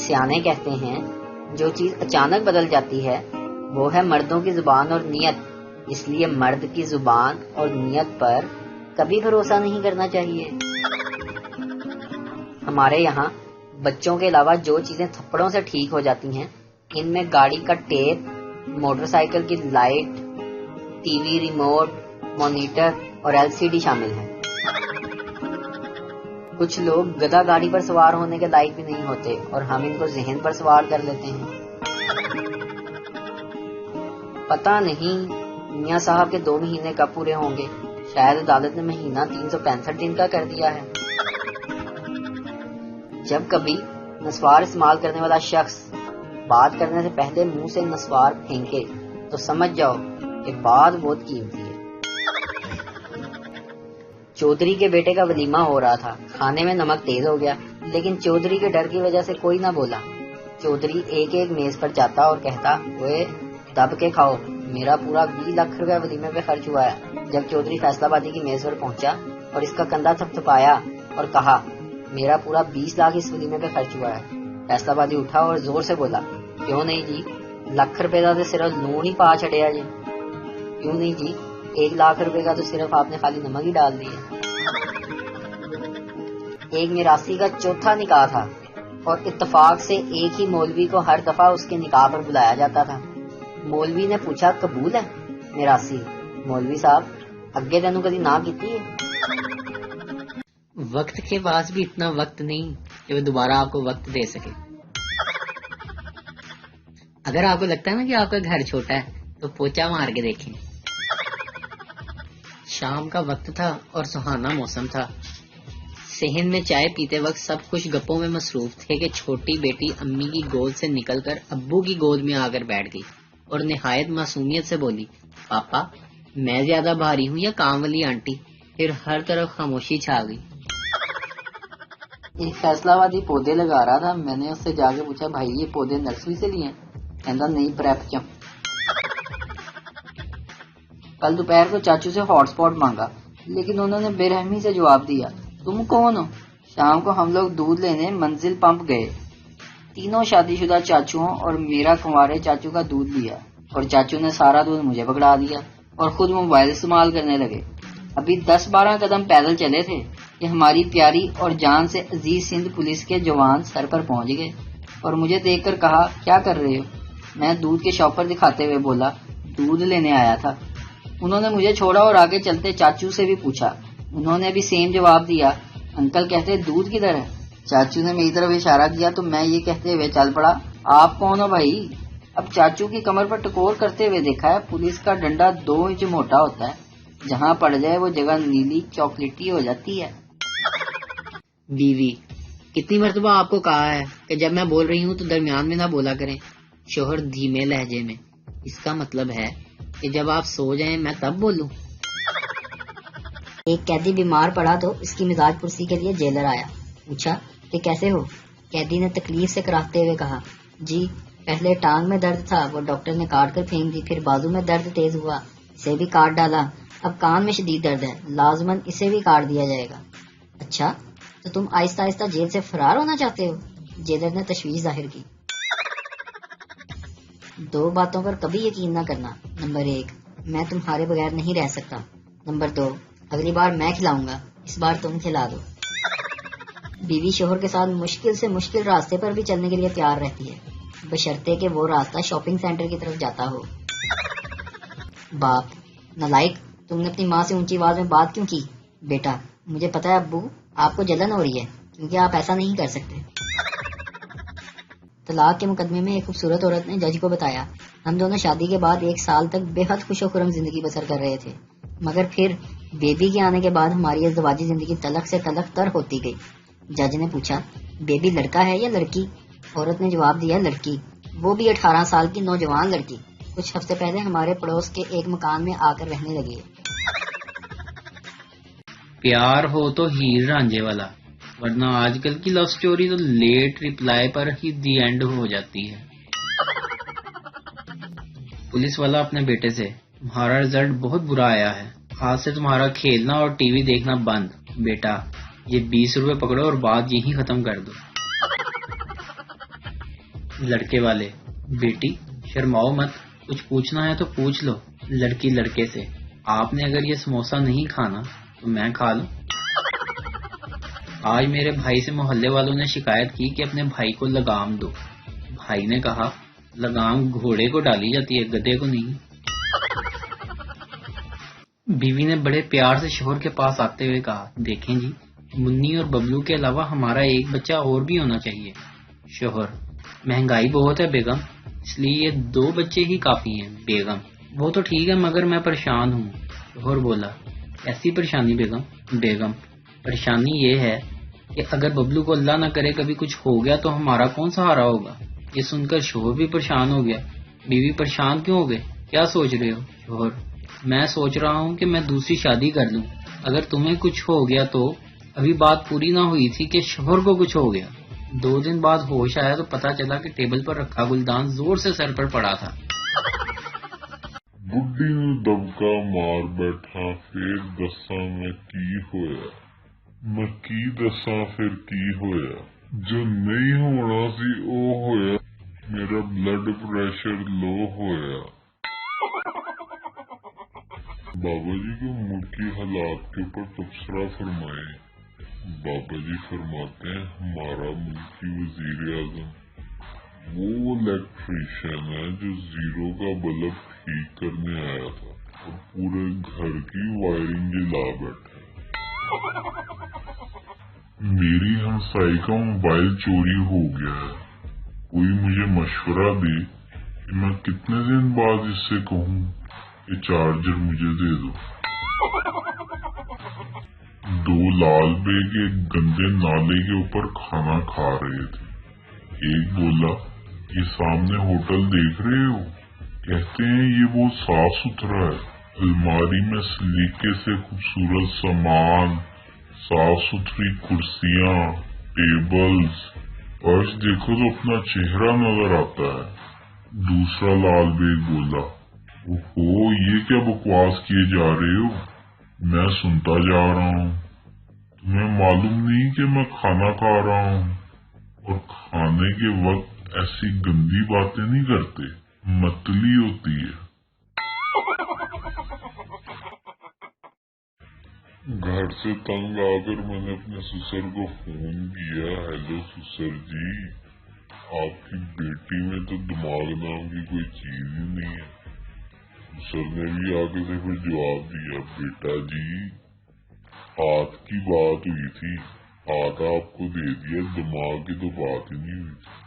سیانے کہتے ہیں جو چیز اچانک بدل جاتی ہے وہ ہے مردوں کی زبان اور نیت، اس لیے مرد کی زبان اور نیت پر کبھی بھروسہ نہیں کرنا چاہیے۔ ہمارے یہاں بچوں کے علاوہ جو چیزیں تھپڑوں سے ٹھیک ہو جاتی ہیں ان میں گاڑی کا ٹیپ، موٹر سائیکل کی light, T V remote, monitor اور LCD شامل ہیں۔ کچھ لوگ گدھا گاڑی پر سوار ہونے کے لائق بھی نہیں ہوتے اور ہم ان کو ذہن پر سوار کر لیتے ہیں۔ پتہ نہیں میاں صاحب کے 2 مہینے کب پورے ہوں گے، شاید عدالت نے مہینہ 365 دن کا کر دیا ہے۔ جب کبھی نسوار استعمال کرنے والا شخص بات کرنے سے پہلے منہ سے نسوار پھینکے تو سمجھ جاؤ کہ بات بہت قیمتی ہے۔ چودھری کے بیٹے کا ولیمہ ہو رہا تھا، کھانے میں نمک تیز ہو گیا، لیکن چودھری کے ڈر کی وجہ سے کوئی نہ بولا۔ چودھری ایک ایک میز پر جاتا اور کہتا، اوے دب کے کھاؤ، میرا پورا 20 لاکھ روپے ولیمے پہ خرچ ہوا ہے۔ جب چودھری فیصلہ بادی کی میز پر پہنچا اور اس کا کندھا تھپتھپایا اور کہا، میرا پورا 20 لاکھ اس ولیمے پہ خرچ ہوا ہے، فیصلہ بادی اٹھا اور زور سے بولا، کیوں نہیں جی، لکھ روپے کا تو صرف لون ہی پا چھڑیا جی۔ کیوں نہیں جی، 1 لاکھ روپے کا تو صرف آپ نے خالی نمک ہی ڈال دیا۔ ایک میراثی کا چوتھا نکاح تھا اور اتفاق سے ایک ہی مولوی کو ہر دفعہ اس کے نکاح پر بلایا جاتا تھا۔ مولوی نے پوچھا، قبول ہے؟ میراثی، مولوی صاحب اگے تینوں کدی نہ کیتی ہے؟ وقت کے پاس بھی اتنا وقت نہیں کہ وہ دوبارہ آپ کو وقت دے سکے۔ اگر آپ کو لگتا ہے نا کہ آپ کا گھر چھوٹا ہے تو پوچا مار کے دیکھیں۔ شام کا وقت تھا اور سہانا موسم تھا۔ صحن میں چائے پیتے وقت سب کچھ گپوں میں مصروف تھے کہ چھوٹی بیٹی امی کی گود سے نکل کر ابو کی گود میں آ کر بیٹھ گئی اور نہایت معصومیت سے بولی، پاپا میں زیادہ بھاری ہوں یا کام والی آنٹی؟ پھر ہر طرف خاموشی چھا گئی۔ ایک فیصلہ بادی پودے لگا رہا تھا، میں نے اس سے جا کے پوچھا، بھائی یہ پودے نرسری سے لیے ہیں؟ کہتا نہیں، پریپ چم۔ کل دوپہر کو چاچو سے ہاٹ سپاٹ مانگا لیکن انہوں نے بے رحمی سے جواب دیا، تم کون ہو؟ شام کو ہم لوگ دودھ لینے منزل پمپ گئے، تینوں شادی شدہ چاچوؤں اور میرا کنوارے چاچو کا دودھ لیا اور چاچو نے سارا دودھ مجھے پکڑا دیا اور خود موبائل استعمال کرنے لگے۔ ابھی 10-12 قدم پیدل چلے تھے کہ ہماری پیاری اور جان سے عزیز سندھ پولیس کے جوان سر پر پہنچ گئے اور مجھے دیکھ کر کہا، کیا کر رہے ہو؟ میں دودھ کے شاپ پر دکھاتے ہوئے بولا، دودھ لینے آیا تھا۔ انہوں نے مجھے چھوڑا اور آگے چلتے چاچو سے بھی پوچھا، انہوں نے بھی سیم جواب دیا۔ انکل کہتے دودھ کدھر ہے؟ چاچو نے میری طرف اشارہ کیا تو میں یہ کہتے ہوئے چل پڑا، آپ کون ہو بھائی؟ اب چاچو کی کمر پر ٹکور کرتے ہوئے دیکھا ہے، پولیس کا ڈنڈا 2 انچ موٹا ہوتا ہے، جہاں پڑ جائے وہ جگہ نیلی چاکلیٹی ہو جاتی ہے۔ بیوی، کتنی مرتبہ آپ کو کہا ہے کہ جب میں بول رہی ہوں تو درمیان میں نہ بولا کریں؟ شوہر دھیمے لہجے میں، اس کا مطلب ہے کہ جب آپ سو جائیں میں تب بولوں؟ ایک قیدی بیمار پڑا تو اس کی مزاج پرسی کے لیے جیلر آیا، پوچھا کہ کیسے ہو؟ قیدی نے تکلیف سے کراہتے ہوئے کہا، جی پہلے ٹانگ میں درد تھا، وہ ڈاکٹر نے کاٹ کر پھینک دی، پھر بازو میں درد تیز ہوا، اسے بھی کاٹ ڈالا، اب کان میں شدید درد ہے، لازماً اسے بھی کاٹ دیا جائے گا۔ اچھا تو تم آہستہ آہستہ جیل سے فرار ہونا چاہتے ہو؟ جیلر نے تشویش ظاہر کی۔ 2 باتوں پر کبھی یقین نہ کرنا، نمبر 1 میں تمہارے بغیر نہیں رہ سکتا، نمبر 2 اگلی بار میں کھلاؤں گا، اس بار تم کھلا دو۔ بیوی شوہر کے ساتھ مشکل سے مشکل راستے پر بھی چلنے کے لیے تیار رہتی ہے، بشرطے کہ وہ راستہ شاپنگ سینٹر کی طرف جاتا ہو۔ باپ، نالائق، تم نے اپنی ماں سے اونچی آواز میں بات کیوں کی؟ بیٹا، مجھے پتا ہے ابو آپ کو جلن ہو رہی ہے کیونکہ آپ ایسا نہیں کر سکتے۔ طلاق کے مقدمے میں ایک خوبصورت عورت نے جج کو بتایا، ہم دونوں شادی کے بعد 1 سال تک بے حد خوش و خرم زندگی بسر کر رہے تھے، مگر پھر بیبی کے آنے کے بعد ہماری ازدواجی زندگی تلخ سے تلخ تر ہوتی گئی۔ جج نے پوچھا، بیبی لڑکا ہے یا لڑکی؟ عورت نے جواب دیا، لڑکی، وہ بھی 18 سال کی نوجوان لڑکی، کچھ ہفتے پہلے ہمارے پڑوس کے ایک مکان میں آ کر رہنے لگی ہے۔ پیار ہو تو ہیر رانجھے والا، ورنہ آج کل کی لو سٹوری تو لیٹ ریپلائی پر ہی دی اینڈ ہو جاتی ہے۔ پولیس والا اپنے بیٹے سے، تمہارا رزلٹ بہت برا آیا ہے، آج سے تمہارا کھیلنا اور ٹی وی دیکھنا بند، بیٹا یہ 20 روپے پکڑو اور بات یہیں ختم کر دو۔ لڑکے والے: بیٹی شرماؤ مت، کچھ پوچھنا ہے تو پوچھ لو۔ لڑکی لڑکے سے: آپ نے اگر یہ سموسا نہیں کھانا تو میں کھا لوں؟ آج میرے بھائی سے محلے والوں نے شکایت کی کہ اپنے بھائی کو لگام دو۔ بھائی نے کہا: لگام گھوڑے کو ڈالی جاتی ہے، گدھے کو نہیں۔ بیوی نے بڑے پیار سے شوہر کے پاس آتے ہوئے کہا: دیکھیں جی، منی اور ببلو کے علاوہ ہمارا ایک بچہ اور بھی ہونا چاہیے۔ شوہر: مہنگائی بہت ہے بیگم، اس لیے یہ 2 بچے ہی کافی ہیں۔ بیگم: وہ تو ٹھیک ہے مگر میں پریشان ہوں۔ شوہر بولا: ایسی پریشانی بیگم؟ بیگم: پریشانی یہ ہے کہ اگر ببلو کو اللہ نہ کرے کبھی کچھ ہو گیا تو ہمارا کون سہارا ہوگا؟ یہ سن کر شوہر بھی پریشان ہو گیا۔ بیوی: پریشان کیوں ہو گئے؟ کیا سوچ رہے ہو؟ شوہر: میں سوچ رہا ہوں کہ میں دوسری شادی کر لوں اگر تمہیں کچھ ہو گیا تو۔ ابھی بات پوری نہ ہوئی تھی کہ شوہر کو کچھ ہو گیا۔ 2 دن بعد ہوش آیا تو پتا چلا کہ ٹیبل پر رکھا گلدان زور سے سر پر پڑا تھا۔ بڈھی نو دبکا مار بیٹھا، پھر دساں میں کی ہویا، میں کی دساں پھر کی ہویا، جو نہیں ہونا سی او ہویا، میرا بلڈ پریشر لو ہویا۔ بابا جی کو ملکی حالات کے اوپر تبصرہ فرمائے۔ بابا جی فرماتے ہیں ہمارا ملکی وزیر اعظم وہ الیکٹریشین ہے جو زیرو کا بلب ٹھیک کرنے آیا تھا اور پورے گھر کی وائرنگ جلا بیٹھا۔ میری ہمسائی کا موبائل چوری ہو گیا ہے، کوئی مجھے مشورہ دے کہ میں کتنے دن بعد اس سے کہوں کہ چارجر مجھے دے دو۔ 2 لال بیگ ایک گندے نالے کے اوپر کھانا کھا رہے تھے۔ ایک بولا: یہ سامنے ہوٹل دیکھ رہے ہو؟ کہتے ہیں یہ بہت صاف ستھرا ہے، الماری میں سلیقے سے خوبصورت سامان، صاف ستھری کرسیاں، ٹیبلز، فرش دیکھو تو اپنا چہرہ نظر آتا ہے۔ دوسرا لال بیگ بولا: اوہو، یہ کیا بکواس کیے جا رہے ہو؟ میں سنتا جا رہا ہوں، تمہیں معلوم نہیں کہ میں کھانا کھا رہا ہوں؟ اور کھانے کے وقت ایسی گندی باتیں نہیں کرتے، متلی ہوتی ہے۔ گھر سے تنگ آ کر میں نے اپنے سسر کو فون کیا: ہیلو سسر جی، آپ کی بیٹی میں تو دماغ نام کی کوئی چیز ہی نہیں ہے۔ سسر نے بھی آگے سے پھر جواب دیا: بیٹا جی، ہاتھ کی بات ہوئی تھی، ہاتھ آپ کو دے دیا، دماغ کی تو بات ہی نہیں ہوئی تھی۔